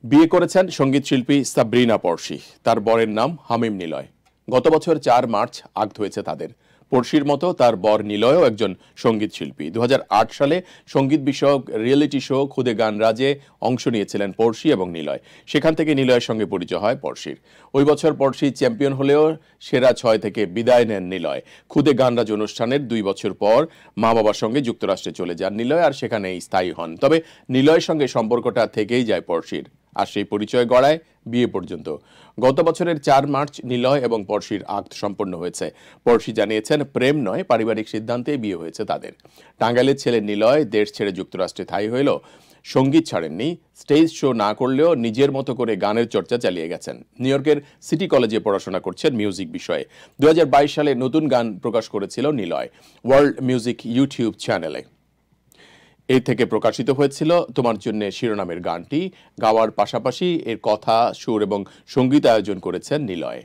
বিয়ে করেছেন সঙ্গীতশিল্পী সাবরিনা পড়শি। তার বরের নাম হামিম নিলয়। গত বছর ৪ মার্চ আক্ত হয়েছে তাদের। পড়শির মতো তার বর নিলয়ও একজন সঙ্গীতশিল্পী। ২০০৮ সালে সঙ্গীত বিষয়ক রিয়েলিটি শো খুদে গান রাজে অংশ নিয়েছিলেন পড়শি এবং নিলয়। সেখান থেকে নিলয়ের সঙ্গে পরিচয় হয় পড়শির। ওই বছর পড়শি চ্যাম্পিয়ন হলেও সেরা ৬ থেকে বিদায় নেন নিলয়। খুদে গান রাজ অনুষ্ঠানের ২ বছর পর মা বাবার সঙ্গে যুক্তরাষ্ট্রে চলে যান নিলয়, আর সেখানেই স্থায়ী হন। তবে নিলয়ের সঙ্গে সম্পর্কটা থেকেই যায় পড়শির, আর সেই পরিচয় গড়ায় বিয়ে পর্যন্ত। গত বছরের ৪ মার্চ নিলয় এবং পড়শির আক্ত সম্পন্ন হয়েছে। পড়শি জানিয়েছেন, প্রেম নয়, পারিবারিক সিদ্ধান্তে বিয়ে হয়েছে তাদের। টাঙ্গাইলের ছেলে নিলয় দেশ ছেড়ে যুক্তরাষ্ট্রে স্থায়ী হলেও সঙ্গীত ছাড়েননি। স্টেজ শো না করলেও নিজের মতো করে গানের চর্চা চালিয়ে গেছেন। নিউ ইয়র্কের সিটি কলেজে পড়াশোনা করছেন মিউজিক বিষয়ে। ২০২২ সালে নতুন গান প্রকাশ করেছিল নিলয় ওয়ার্ল্ড মিউজিক ইউটিউব চ্যানেলে। এর থেকে প্রকাশিত হয়েছিল তোমার জন্য শিরোনামের গানটি। গাওয়ার পাশাপাশি এর কথা, সুর এবং সঙ্গীত আয়োজন করেছেন নিলয়।